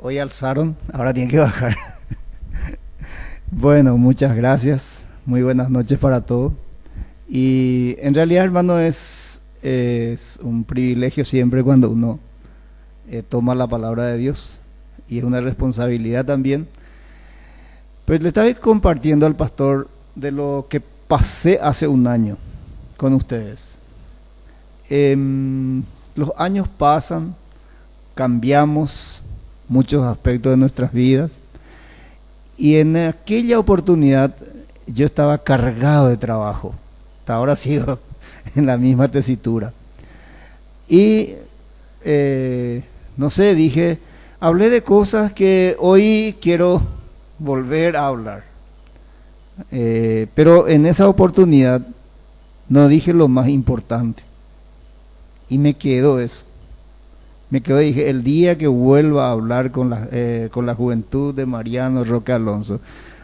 Hoy alzaron, ahora tienen que bajar. Bueno, muchas gracias. Muy buenas noches para todos. Y en realidad, hermano, es un privilegio siempre cuando uno toma la palabra de Dios. Y es una responsabilidad también. Pues le estaba compartiendo al pastor de lo que pasé hace un año con ustedes. Los años pasan, cambiamos muchos aspectos de nuestras vidas. Y en aquella oportunidad yo estaba cargado de trabajo. Hasta ahora sigo en la misma tesitura. Y no sé, hablé de cosas que hoy quiero volver a hablar. Pero en esa oportunidad no dije lo más importante. Y me quedó eso. Dije, el día que vuelva a hablar con la juventud de Mariano Roque Alonso,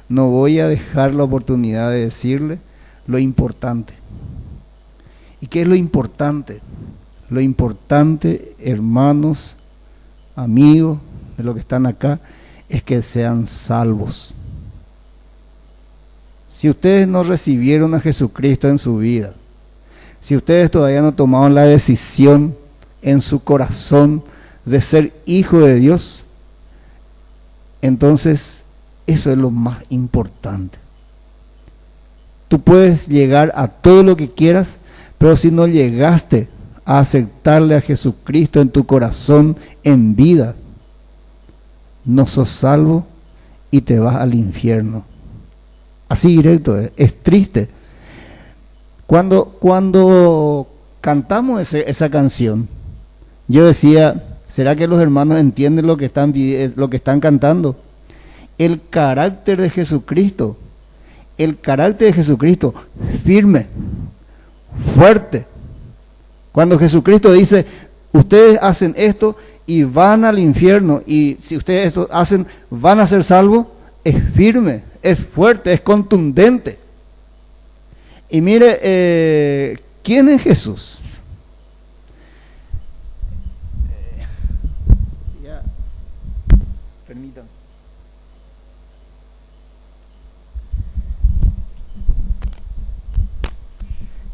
no voy a dejar la oportunidad de decirle lo importante. ¿Y qué es lo importante? Lo importante, hermanos, amigos de los que están acá, es que sean salvos. Si ustedes no recibieron a Jesucristo en su vida, si ustedes todavía no tomaron la decisión en su corazón de ser hijo de Dios, entonces eso es lo más importante. Tú puedes llegar a todo lo que quieras, pero si no llegaste a aceptarle a Jesucristo en tu corazón en vida, no sos salvo y te vas al infierno. Así directo, es triste. Cuando cantamos esa canción, yo decía, ¿será que los hermanos entienden lo que están cantando? El carácter de Jesucristo, firme, fuerte. Cuando Jesucristo dice, ustedes hacen esto y van al infierno, y si ustedes esto hacen, van a ser salvos, es firme, es fuerte, es contundente. Y mire, ¿quién es Jesús? Permítanme.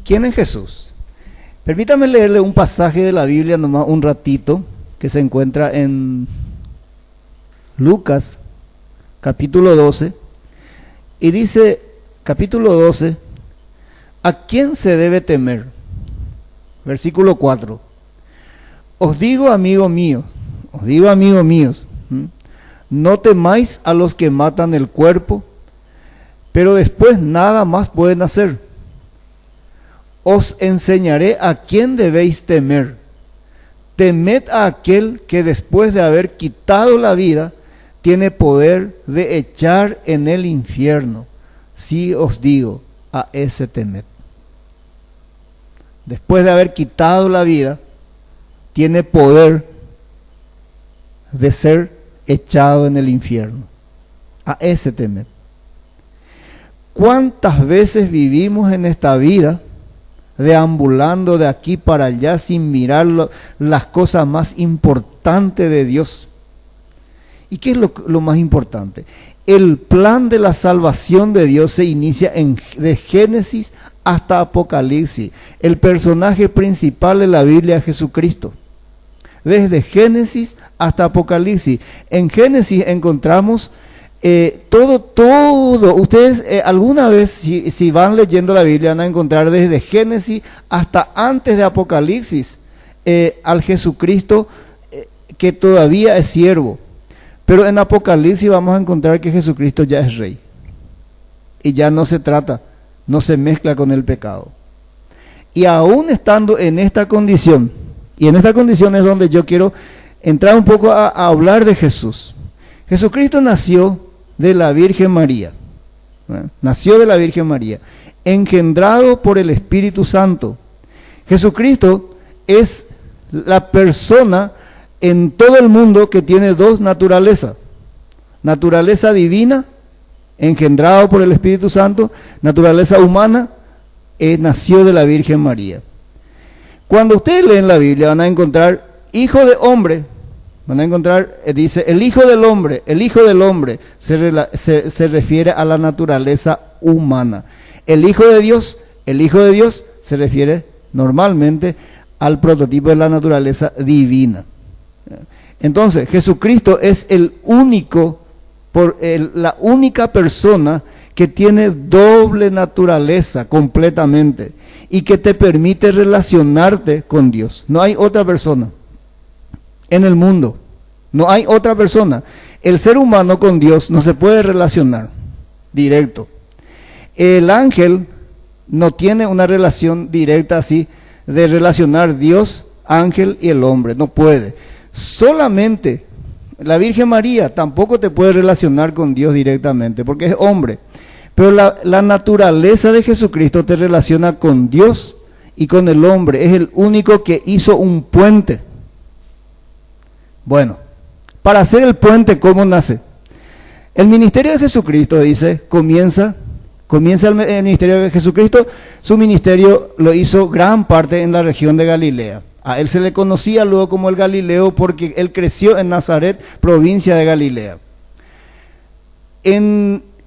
¿Quién es Jesús? Permítame leerle un pasaje de la Biblia nomás un ratito, que se encuentra en Lucas, capítulo 12, y dice, capítulo 12, ¿a quién se debe temer? Versículo 4. Os digo, amigos míos, no temáis a los que matan el cuerpo, pero después nada más pueden hacer. Os enseñaré a quién debéis temer. Temed a aquel que después de haber quitado la vida, tiene poder de echar en el infierno. Sí os digo, a ese temed. Después de haber quitado la vida, tiene poder de ser echado en el infierno. A ese temed. ¿Cuántas veces vivimos en esta vida deambulando de aquí para allá sin mirar las cosas más importantes de Dios? ¿Y qué es lo más importante? El plan de la salvación de Dios se inicia de Génesis hasta Apocalipsis. El personaje principal de la Biblia es Jesucristo. Desde Génesis hasta Apocalipsis. En Génesis encontramos todo. Ustedes alguna vez, si van leyendo la Biblia, van a encontrar desde Génesis hasta antes de Apocalipsis al Jesucristo que todavía es siervo. Pero en Apocalipsis vamos a encontrar que Jesucristo ya es rey. Y ya no se mezcla con el pecado. Y aún estando en esta condición, y en esta condición es donde yo quiero entrar un poco a hablar de Jesús. Jesucristo nació de la Virgen María. Nació de la Virgen María, engendrado por el Espíritu Santo. Jesucristo es la persona en todo el mundo que tiene dos naturalezas. Naturaleza divina, engendrado por el Espíritu Santo. Naturaleza humana, nació de la Virgen María. Cuando ustedes leen la Biblia van a encontrar hijo de hombre, Van a encontrar, dice, el Hijo del Hombre se refiere a la naturaleza humana. El Hijo de Dios se refiere normalmente al prototipo de la naturaleza divina. Entonces, Jesucristo es la única persona que tiene doble naturaleza completamente y que te permite relacionarte con Dios. No hay otra persona en el mundo, no hay otra persona. El ser humano con Dios no se puede relacionar directo. El ángel no tiene una relación directa así de relacionar Dios, ángel y el hombre, no puede. Solamente la Virgen María tampoco te puede relacionar con Dios directamente porque es hombre. Pero la naturaleza de Jesucristo te relaciona con Dios y con el hombre. Es el único que hizo un puente. Bueno, para hacer el puente, ¿cómo nace? El ministerio de Jesucristo, dice, comienza el ministerio de Jesucristo. Su ministerio lo hizo gran parte en la región de Galilea. A él se le conocía luego como el Galileo porque él creció en Nazaret, provincia de Galilea.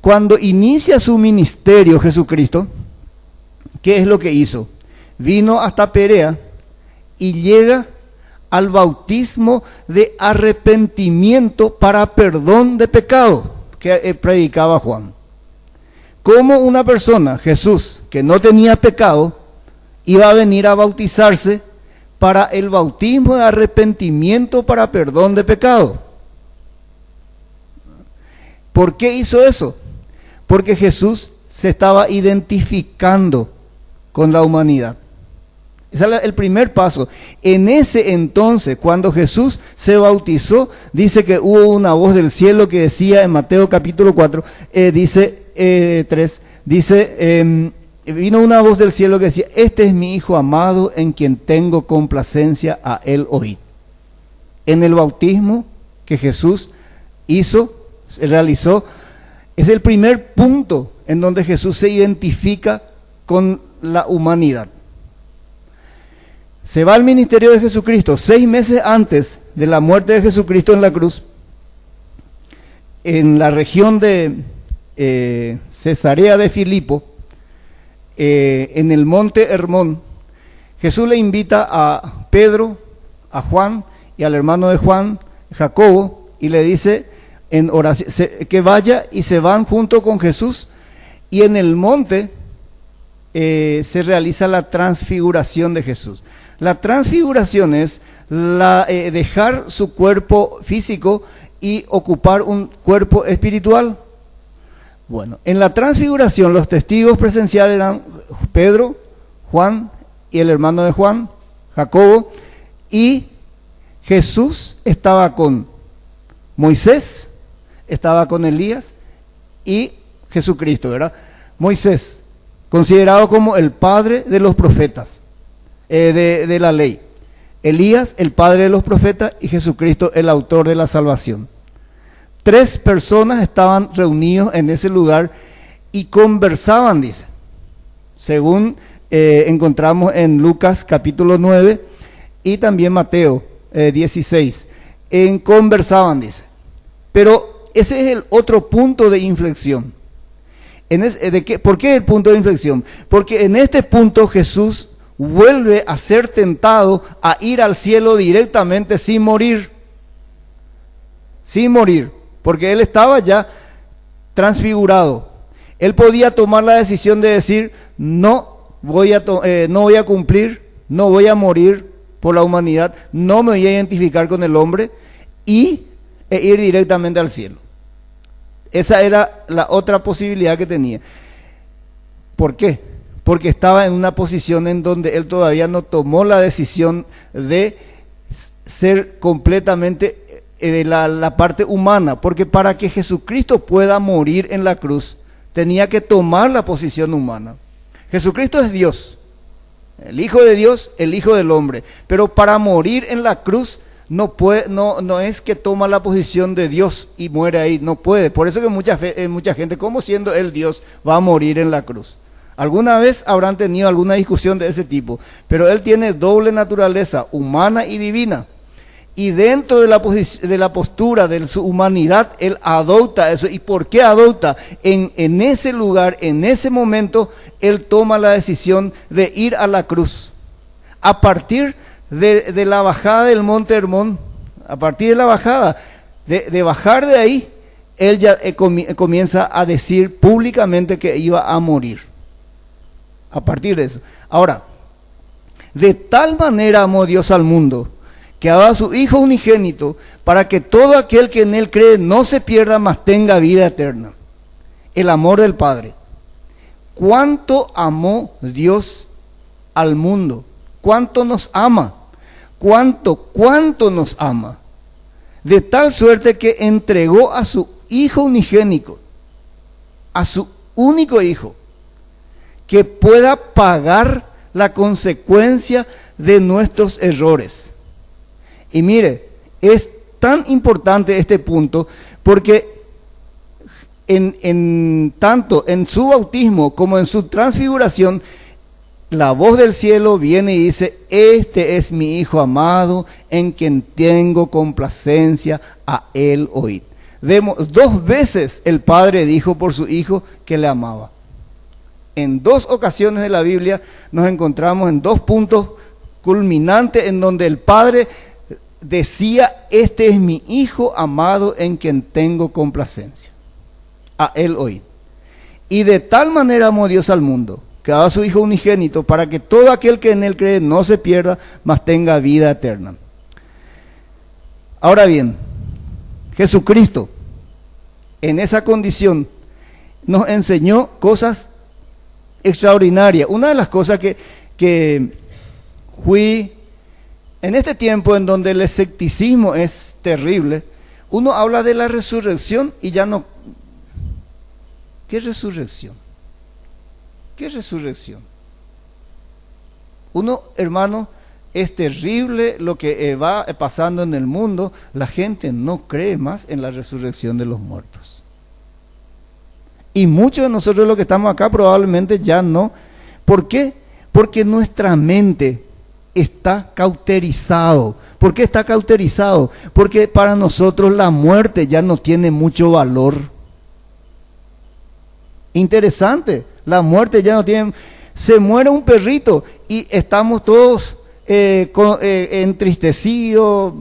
Cuando inicia su ministerio Jesucristo, ¿qué es lo que hizo? Vino hasta Perea y llega al bautismo de arrepentimiento para perdón de pecado que predicaba Juan. ¿Cómo una persona, Jesús, que no tenía pecado, iba a venir a bautizarse para el bautismo de arrepentimiento para perdón de pecado? ¿Por qué hizo eso? Porque Jesús se estaba identificando con la humanidad. Ese es el primer paso. En ese entonces, cuando Jesús se bautizó, dice que hubo una voz del cielo que decía en Mateo capítulo 4, dice 3, dice, vino una voz del cielo que decía, este es mi Hijo amado en quien tengo complacencia, a él oíd. En el bautismo que Jesús realizó, es el primer punto en donde Jesús se identifica con la humanidad. Se va al ministerio de Jesucristo 6 meses antes de la muerte de Jesucristo en la cruz, en la región de Cesarea de Filipo, en el monte Hermón. Jesús le invita a Pedro, a Juan y al hermano de Juan, Jacobo, y le dice en oración que vaya, y se van junto con Jesús, y en el monte se realiza la transfiguración de Jesús. La transfiguración es dejar su cuerpo físico y ocupar un cuerpo espiritual. Bueno, en la transfiguración los testigos presenciales eran Pedro, Juan y el hermano de Juan, Jacobo, y Jesús estaba con Moisés, estaba con Elías y Jesucristo, ¿verdad? Moisés, considerado como el padre de los profetas, de la ley. Elías, el padre de los profetas, y Jesucristo, el autor de la salvación. 3 personas estaban reunidos en ese lugar y conversaban, dice, según encontramos en Lucas capítulo 9 y también Mateo 16. Conversaban, dice. Pero ese es el otro punto de inflexión. ¿Por qué el punto de inflexión? Porque en este punto Jesús vuelve a ser tentado a ir al cielo directamente sin morir. Sin morir. Porque él estaba ya transfigurado. Él podía tomar la decisión de decir, no voy a cumplir, no voy a morir por la humanidad, no me voy a identificar con el hombre e ir directamente al cielo. Esa era la otra posibilidad que tenía. ¿Por qué? Porque estaba en una posición en donde él todavía no tomó la decisión de ser completamente de la parte humana, porque para que Jesucristo pueda morir en la cruz, tenía que tomar la posición humana. Jesucristo es Dios, el Hijo de Dios, el Hijo del hombre, pero para morir en la cruz no es que toma la posición de Dios y muere ahí, no puede. Por eso que mucha gente, como siendo él Dios, va a morir en la cruz. Alguna vez habrán tenido alguna discusión de ese tipo, pero él tiene doble naturaleza, humana y divina. Y dentro de la postura de su humanidad, Él adopta eso. ¿Y por qué adopta? En ese lugar, en ese momento, Él toma la decisión de ir a la cruz. A partir de la bajada del Monte Hermón, a partir de la bajada, de bajar de ahí, Él ya comienza a decir públicamente que iba a morir. A partir de eso. Ahora, de tal manera amó Dios al mundo, que ha dado a su Hijo unigénito, para que todo aquel que en Él cree no se pierda, mas tenga vida eterna. El amor del Padre. ¿Cuánto amó Dios al mundo? ¿Cuánto nos ama? ¿Cuánto nos ama? De tal suerte que entregó a su Hijo unigénito, a su único Hijo, que pueda pagar la consecuencia de nuestros errores. Y mire, es tan importante este punto porque tanto en su bautismo como en su transfiguración, la voz del cielo viene y dice: este es mi Hijo amado, en quien tengo complacencia, a Él oíd. Dos veces el Padre dijo por su Hijo que le amaba. En dos ocasiones de la Biblia nos encontramos en dos puntos culminantes en donde el Padre decía: este es mi Hijo amado, en quien tengo complacencia, a Él oíd. Y de tal manera amó Dios al mundo, que ha dado a su Hijo unigénito, para que todo aquel que en Él cree no se pierda, mas tenga vida eterna. Ahora bien, Jesucristo, en esa condición, nos enseñó cosas extraordinarias. Una de las cosas que fui, en este tiempo en donde el escepticismo es terrible, uno habla de la resurrección y ya no... ¿Qué resurrección? ¿Qué resurrección? Uno, hermano, es terrible lo que va pasando en el mundo. La gente no cree más en la resurrección de los muertos. Y muchos de nosotros los que estamos acá probablemente ya no. ¿Por qué? Porque nuestra mente está cauterizado. ¿Por qué está cauterizado? Porque para nosotros la muerte ya no tiene mucho valor. Interesante, la muerte ya no tiene... Se muere un perrito y estamos todos entristecidos,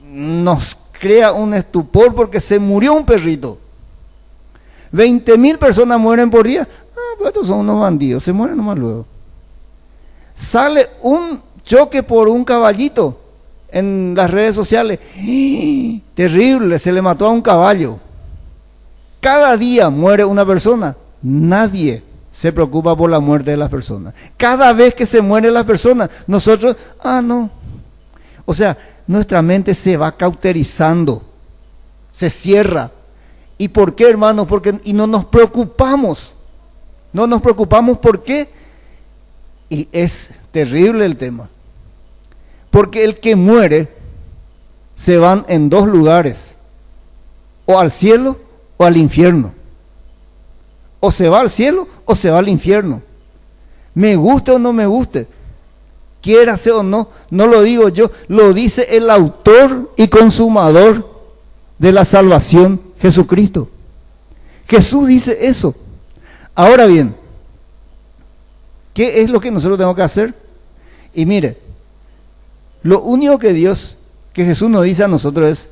nos crea un estupor porque se murió un perrito. 20.000 personas mueren por día. Pues estos son unos bandidos, se mueren nomás luego. Sale un choque por un caballito en las redes sociales. Terrible, se le mató a un caballo. Cada día muere una persona. Nadie se preocupa por la muerte de las personas. Cada vez que se mueren las personas, nosotros, no. O sea, nuestra mente se va cauterizando, se cierra. ¿Y por qué, hermanos? Y no nos preocupamos. No nos preocupamos, ¿por qué? Y es terrible el tema. Porque el que muere se van en dos lugares: o al cielo o al infierno. O se va al cielo o se va al infierno. Me guste o no me guste, quiérase o no, no lo digo yo, lo dice el autor y consumador de la salvación, Jesucristo. Jesús dice eso. Ahora bien, ¿qué es lo que nosotros tenemos que hacer? Y mire, lo único que Jesús nos dice a nosotros es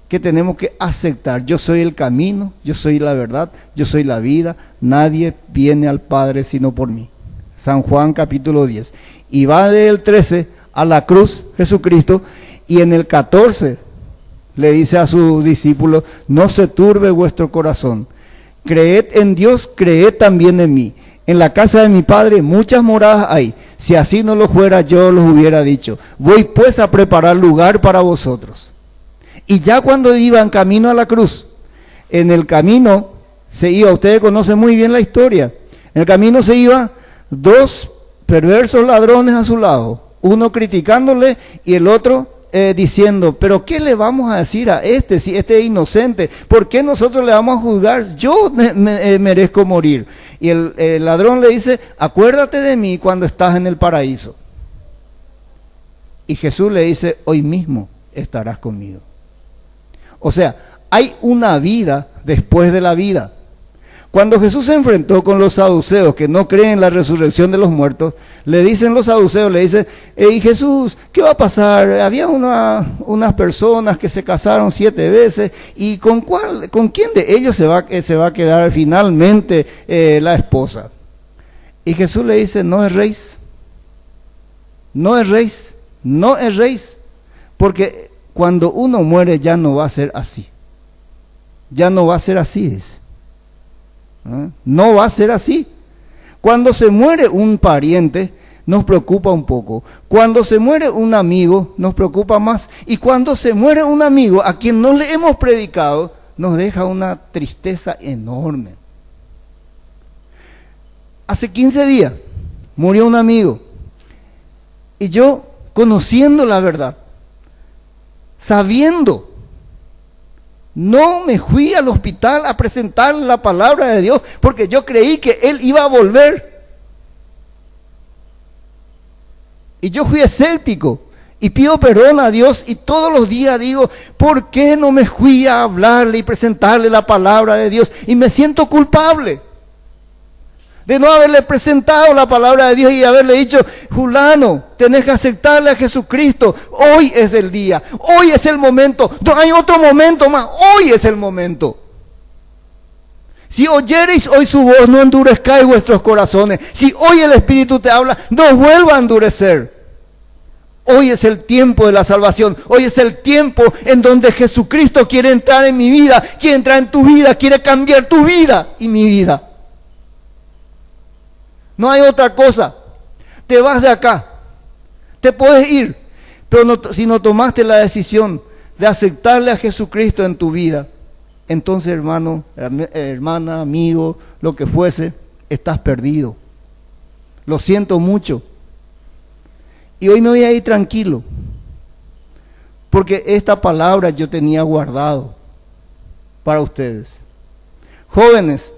que tenemos que aceptar: yo soy el camino, yo soy la verdad, yo soy la vida, nadie viene al Padre sino por mí. San Juan capítulo 10. Y va del 13 a la cruz Jesucristo, y en el 14 le dice a sus discípulos: no se turbe vuestro corazón, creed en Dios, creed también en mí. En la casa de mi Padre muchas moradas hay, si así no lo fuera yo los hubiera dicho. Voy pues a preparar lugar para vosotros. Y ya cuando iban camino a la cruz, en el camino se iba, ustedes conocen muy bien la historia, en el camino se iban dos perversos ladrones a su lado, uno criticándole y el otro diciendo: pero ¿qué le vamos a decir a este si este es inocente? ¿Por qué nosotros le vamos a juzgar? Yo merezco morir. Y el ladrón le dice: acuérdate de mí cuando estás en el paraíso. Y Jesús le dice: hoy mismo estarás conmigo. O sea, hay una vida después de la vida. Cuando Jesús se enfrentó con los saduceos que no creen en la resurrección de los muertos, le dicen los saduceos, le dicen, hey Jesús, ¿qué va a pasar? Había unas personas que se casaron 7 veces y ¿con quién de ellos se va a quedar finalmente la esposa? Y Jesús le dice, no erréis, no erréis, no erréis, porque cuando uno muere ya no va a ser así. Ya no va a ser así, dice. No va a ser así. Cuando se muere un pariente, nos preocupa un poco. Cuando se muere un amigo, nos preocupa más. Y cuando se muere un amigo a quien no le hemos predicado, nos deja una tristeza enorme. Hace 15 días murió un amigo. Y yo, conociendo la verdad, sabiendo, no me fui al hospital a presentar la palabra de Dios porque yo creí que él iba a volver. Y yo fui escéptico y pido perdón a Dios y todos los días digo, ¿por qué no me fui a hablarle y presentarle la palabra de Dios? Y me siento culpable de no haberle presentado la palabra de Dios y haberle dicho, fulano, tenés que aceptarle a Jesucristo. Hoy es el día, hoy es el momento, no hay otro momento más, hoy es el momento. Si oyereis hoy su voz, no endurezcáis vuestros corazones. Si hoy el Espíritu te habla, no vuelva a endurecer. Hoy es el tiempo de la salvación, hoy es el tiempo en donde Jesucristo quiere entrar en mi vida, quiere entrar en tu vida, quiere cambiar tu vida y mi vida. No hay otra cosa. Te vas de acá. Te puedes ir. Pero si no tomaste la decisión de aceptarle a Jesucristo en tu vida, entonces hermano, hermana, amigo, lo que fuese, estás perdido. Lo siento mucho. Y hoy me voy a ir tranquilo. Porque esta palabra yo tenía guardado para ustedes. Jóvenes,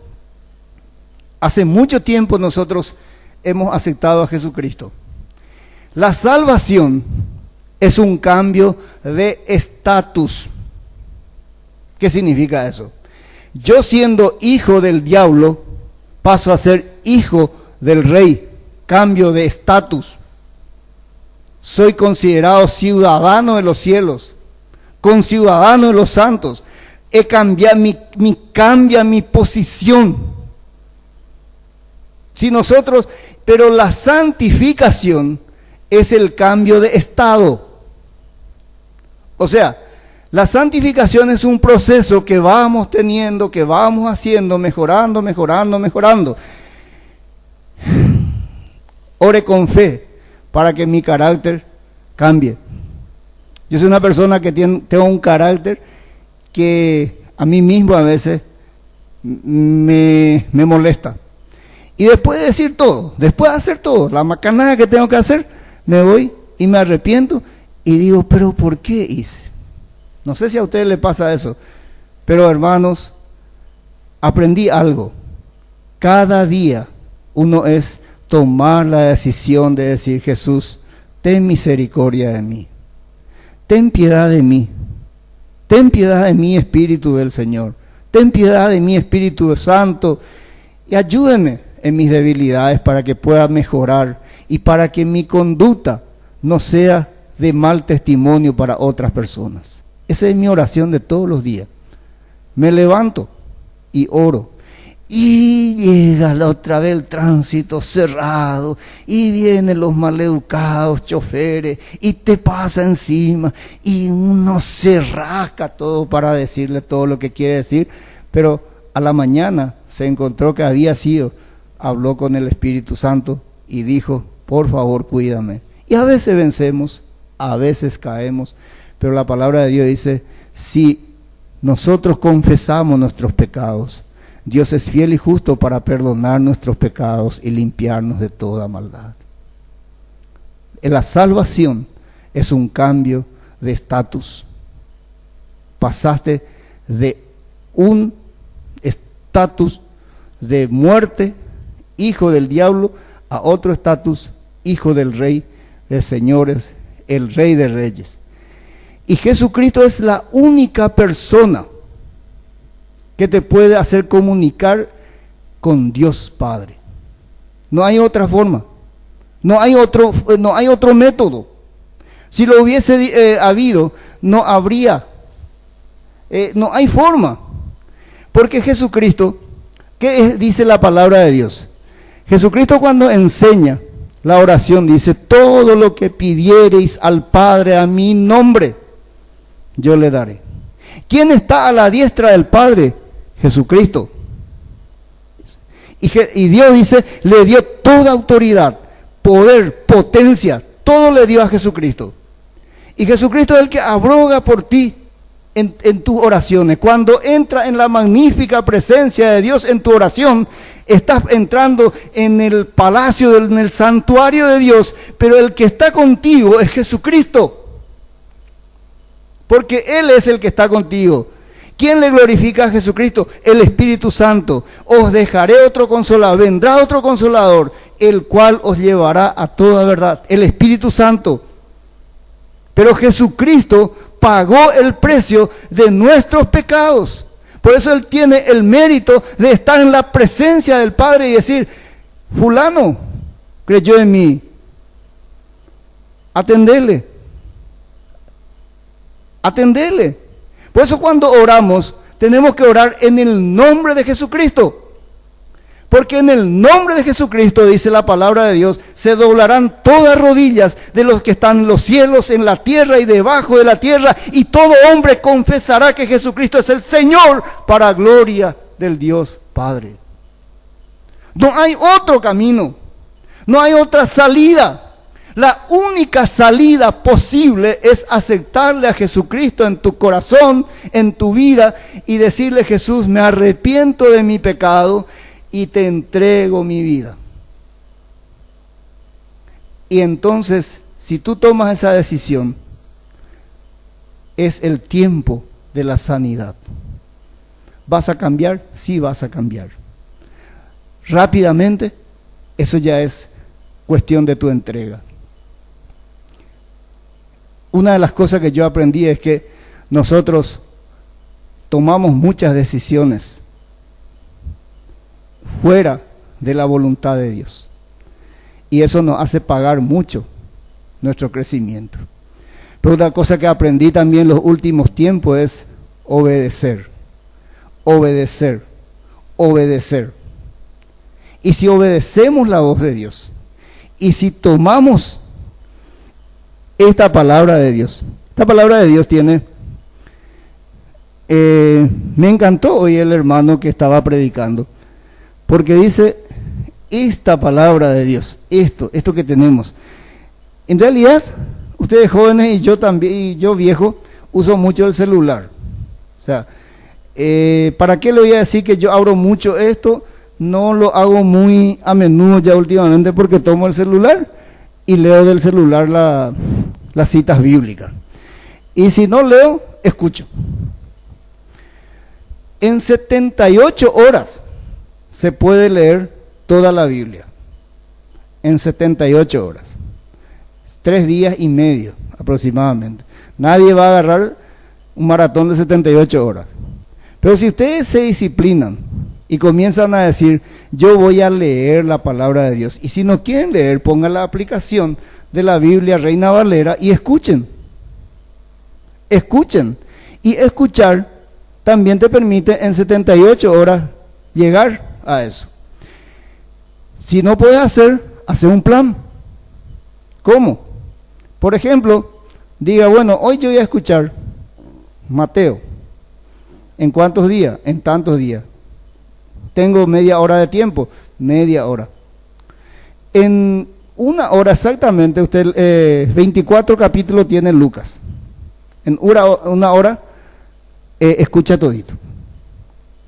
hace mucho tiempo nosotros hemos aceptado a Jesucristo. La salvación es un cambio de estatus. ¿Qué significa eso? Yo siendo hijo del diablo, paso a ser hijo del rey. Cambio de estatus. Soy considerado ciudadano de los cielos, conciudadano de los santos. He cambiado, cambia mi posición. Si nosotros, pero la santificación es el cambio de estado. O sea, la santificación es un proceso que vamos teniendo, que vamos haciendo, mejorando. Ore con fe para que mi carácter cambie. Yo soy una persona que tengo un carácter que a mí mismo a veces me molesta. Y después de decir todo, después de hacer todo, la macanada que tengo que hacer, me voy y me arrepiento y digo, pero ¿por qué hice? No sé si a ustedes les pasa eso, pero hermanos, aprendí algo. Cada día uno es tomar la decisión de decir, Jesús, ten misericordia de mí, ten piedad de mí, ten piedad de mí, Espíritu del Señor, ten piedad de mí, Espíritu Santo, y ayúdeme en mis debilidades para que pueda mejorar y para que mi conducta no sea de mal testimonio para otras personas. Esa es mi oración de todos los días. Me levanto y oro. Y llega la otra vez el tránsito cerrado y vienen los maleducados choferes y te pasa encima y uno se rasca todo para decirle todo lo que quiere decir, pero a la mañana se encontró que habló con el Espíritu Santo y dijo, por favor cuídame. Y a veces vencemos, a veces caemos, pero la palabra de Dios dice, si nosotros confesamos nuestros pecados, Dios es fiel y justo para perdonar nuestros pecados y limpiarnos de toda maldad. La salvación es un cambio de estatus. Pasaste de un estatus de muerte, hijo del diablo, a otro estatus, hijo del rey de señores, el rey de reyes. Y Jesucristo es la única persona que te puede hacer comunicar con Dios Padre. No hay otra forma. No hay otro método. Si lo hubiese habido, no habría. No hay forma. Porque Jesucristo, dice la palabra de Dios? Jesucristo cuando enseña la oración dice, todo lo que pidiereis al Padre a mi nombre, yo le daré. ¿Quién está a la diestra del Padre? Jesucristo. Y Dios dice, le dio toda autoridad, poder, potencia, todo le dio a Jesucristo. Y Jesucristo es el que abroga por ti en tus oraciones. Cuando entra en la magnífica presencia de Dios en tu oración, estás entrando en el palacio, en el santuario de Dios, pero el que está contigo es Jesucristo. Porque Él es el que está contigo. ¿Quién le glorifica a Jesucristo? El Espíritu Santo. Os dejaré otro consolador, vendrá otro consolador, el cual os llevará a toda verdad. El Espíritu Santo. Pero Jesucristo pagó el precio de nuestros pecados. Por eso Él tiene el mérito de estar en la presencia del Padre y decir, fulano creyó en mí, atendele. Por eso cuando oramos, tenemos que orar en el nombre de Jesucristo. Porque en el nombre de Jesucristo, dice la palabra de Dios, se doblarán todas rodillas de los que están en los cielos, en la tierra y debajo de la tierra, y todo hombre confesará que Jesucristo es el Señor, para gloria del Dios Padre. No hay otro camino, no hay otra salida. La única salida posible es aceptarle a Jesucristo en tu corazón, en tu vida, y decirle, Jesús, me arrepiento de mi pecado y te entrego mi vida. Y entonces, si tú tomas esa decisión, es el tiempo de la sanidad. ¿Vas a cambiar? Sí, vas a cambiar. Rápidamente, eso ya es cuestión de tu entrega. Una de las cosas que yo aprendí es que nosotros tomamos muchas decisiones fuera de la voluntad de Dios. Y eso nos hace pagar mucho nuestro crecimiento. Pero otra cosa que aprendí también en los últimos tiempos es obedecer. Obedecer. Obedecer. Y si obedecemos la voz de Dios, y si tomamos esta palabra de Dios, esta palabra de Dios tiene, me encantó hoy el hermano que estaba predicando, porque dice, esta palabra de Dios, esto que tenemos, en realidad, ustedes jóvenes y yo también, y yo viejo, uso mucho el celular. O sea, ¿para qué le voy a decir que yo abro mucho esto? No lo hago muy a menudo ya últimamente porque tomo el celular y leo del celular las citas bíblicas. Y si no leo, escucho. En 78 horas se puede leer toda la Biblia. En 78 horas. 3 días y medio aproximadamente. Nadie va a agarrar un maratón de 78 horas. Pero si ustedes se disciplinan y comienzan a decir, yo voy a leer la palabra de Dios. Y si no quieren leer, pongan la aplicación de la Biblia Reina Valera y escuchen. Escuchen. Y escuchar también te permite en 78 horas llegar a eso. Si no puedes hacer un plan. ¿Cómo? Por ejemplo, diga, bueno, hoy yo voy a escuchar Mateo. ¿En cuántos días? En tantos días. Tengo media hora de tiempo, media hora. En una hora exactamente, usted 24 capítulos tiene Lucas. En una hora escucha todito.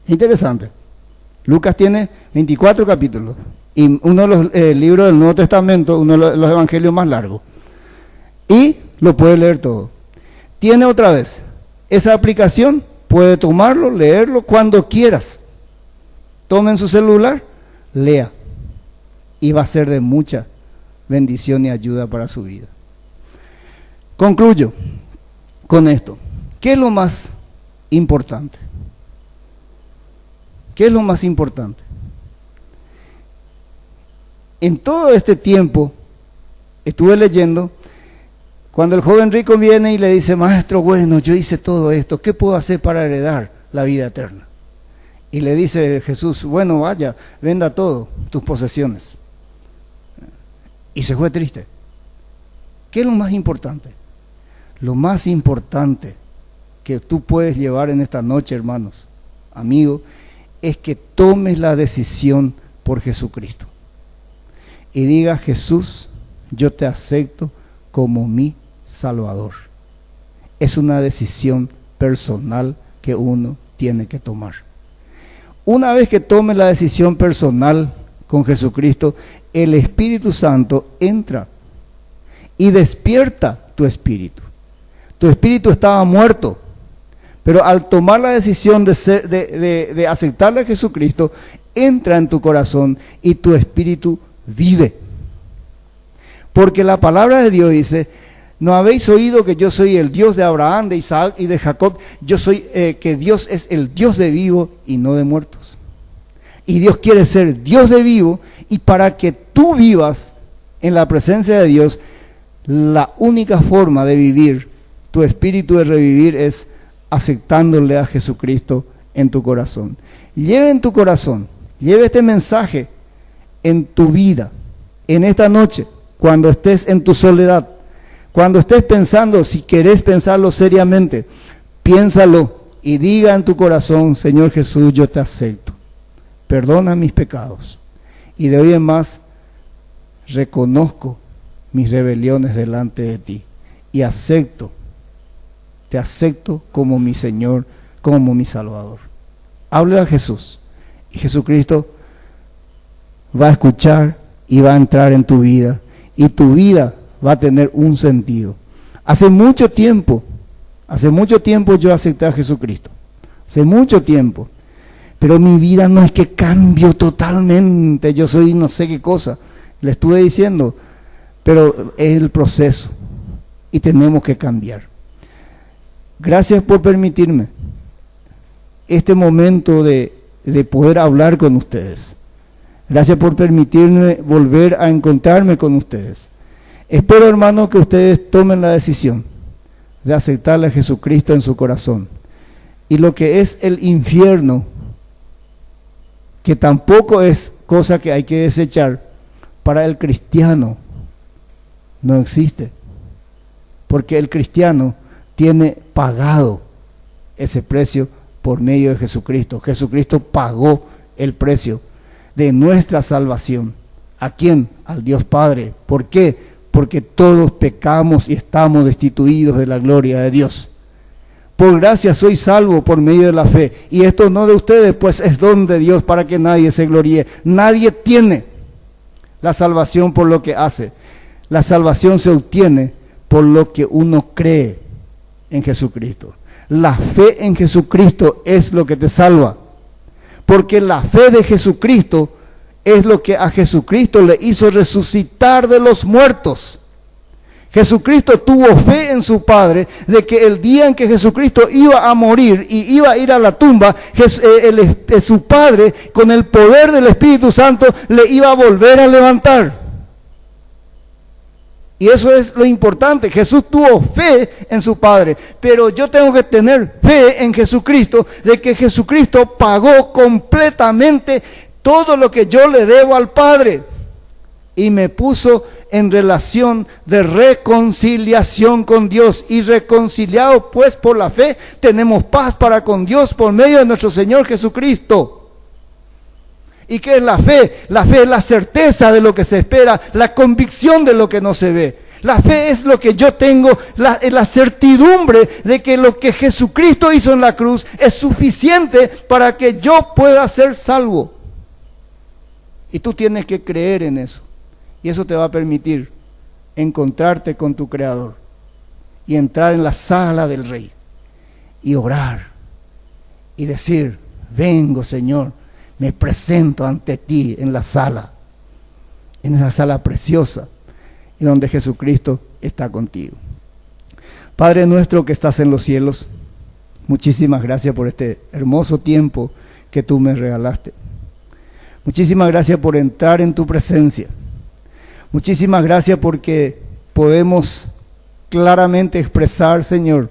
Interesante. Lucas tiene 24 capítulos. Y uno de los libros del Nuevo Testamento, uno de los evangelios más largos. Y lo puede leer todo. Tiene otra vez esa aplicación, puede tomarlo, leerlo cuando quieras. Tomen su celular, lea. Y va a ser de mucha bendición y ayuda para su vida. Concluyo. con esto. ¿Qué es lo más importante? ¿Qué es lo más importante? En todo este tiempo estuve leyendo, cuando el joven rico viene y le dice, maestro, bueno, yo hice todo esto, ¿qué puedo hacer para heredar la vida eterna? Y le dice Jesús, bueno, vaya, venda todo, tus posesiones. Y se fue triste. ¿Qué es lo más importante? Lo más importante que tú puedes llevar en esta noche, hermanos, amigos, es que tomes la decisión por Jesucristo. Y diga, Jesús, yo te acepto como mi Salvador. Es una decisión personal que uno tiene que tomar. Una vez que tomes la decisión personal con Jesucristo, el Espíritu Santo entra y despierta tu espíritu. Tu espíritu estaba muerto, pero al tomar la decisión de aceptarle a Jesucristo, entra en tu corazón y tu espíritu vive. Porque la palabra de Dios dice, ¿no habéis oído que yo soy el Dios de Abraham, de Isaac y de Jacob? Yo soy, que Dios es el Dios de vivos y no de muertos. Y Dios quiere ser Dios de vivo, y para que tú vivas en la presencia de Dios, la única forma de vivir, tu espíritu de revivir, es aceptándole a Jesucristo en tu corazón. Lleve en tu corazón, lleve este mensaje en tu vida, en esta noche, cuando estés en tu soledad, cuando estés pensando, si querés pensarlo seriamente, piénsalo y diga en tu corazón, Señor Jesús, yo te acepto, perdona mis pecados, y de hoy en más reconozco mis rebeliones delante de ti, y te acepto como mi Señor, como mi Salvador. Hable a Jesús, y Jesucristo va a escuchar y va a entrar en tu vida, y tu vida va a tener un sentido. Hace mucho tiempo yo acepté a Jesucristo, hace mucho tiempo, pero mi vida no es que cambió totalmente, yo soy no sé qué cosa, le estuve diciendo, pero es el proceso y tenemos que cambiar. Gracias por permitirme este momento de poder hablar con ustedes. Gracias por permitirme volver a encontrarme con ustedes. Espero, hermanos, que ustedes tomen la decisión de aceptarle a Jesucristo en su corazón. Y lo que es el infierno, que tampoco es cosa que hay que desechar, para el cristiano no existe. Porque el cristiano tiene pagado ese precio por medio de Jesucristo. Jesucristo pagó el precio de nuestra salvación. ¿A quién? Al Dios Padre. ¿Por qué? Porque todos pecamos y estamos destituidos de la gloria de Dios. Por gracia soy salvo por medio de la fe. Y esto no de ustedes, pues es don de Dios para que nadie se gloríe. Nadie tiene la salvación por lo que hace. La salvación se obtiene por lo que uno cree en Jesucristo. La fe en Jesucristo es lo que te salva. Porque la fe de Jesucristo es lo que a Jesucristo le hizo resucitar de los muertos. Jesucristo tuvo fe en su Padre de que el día en que Jesucristo iba a morir y iba a ir a la tumba, su Padre, con el poder del Espíritu Santo, le iba a volver a levantar. Y eso es lo importante. Jesús tuvo fe en su Padre, pero yo tengo que tener fe en Jesucristo, de que Jesucristo pagó completamente todo lo que yo le debo al Padre, y me puso en relación de reconciliación con Dios. Y reconciliados pues por la fe, tenemos paz para con Dios por medio de nuestro Señor Jesucristo. ¿Y qué es la fe? La fe es la certeza de lo que se espera, la convicción de lo que no se ve. La fe es lo que yo tengo, la certidumbre de que lo que Jesucristo hizo en la cruz es suficiente para que yo pueda ser salvo. Y tú tienes que creer en eso. Y eso te va a permitir encontrarte con tu Creador y entrar en la sala del Rey y orar y decir: vengo, Señor, me presento ante ti en la sala, en esa sala preciosa y donde Jesucristo está contigo. Padre nuestro que estás en los cielos, muchísimas gracias por este hermoso tiempo que tú me regalaste. Muchísimas gracias por entrar en tu presencia. Muchísimas gracias porque podemos claramente expresar, Señor,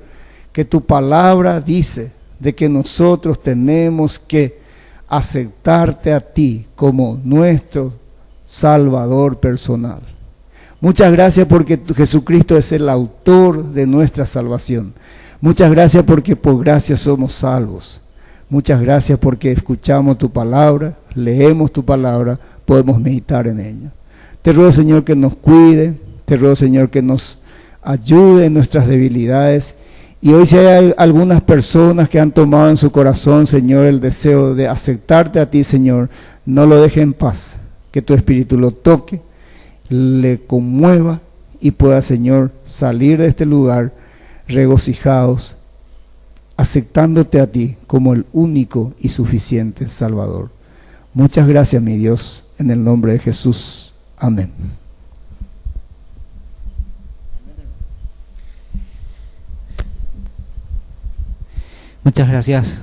que tu palabra dice de que nosotros tenemos que aceptarte a ti como nuestro Salvador personal. Muchas gracias porque Jesucristo es el autor de nuestra salvación. Muchas gracias porque por gracia somos salvos. Muchas gracias porque escuchamos tu palabra, leemos tu palabra, podemos meditar en ella. Te ruego, Señor, que nos cuide, te ruego, Señor, que nos ayude en nuestras debilidades. Y hoy si hay algunas personas que han tomado en su corazón, Señor, el deseo de aceptarte a ti, Señor, no lo deje en paz, que tu Espíritu lo toque, le conmueva y pueda, Señor, salir de este lugar regocijados, aceptándote a ti como el único y suficiente Salvador. Muchas gracias, mi Dios, en el nombre de Jesús. Amén. Muchas gracias.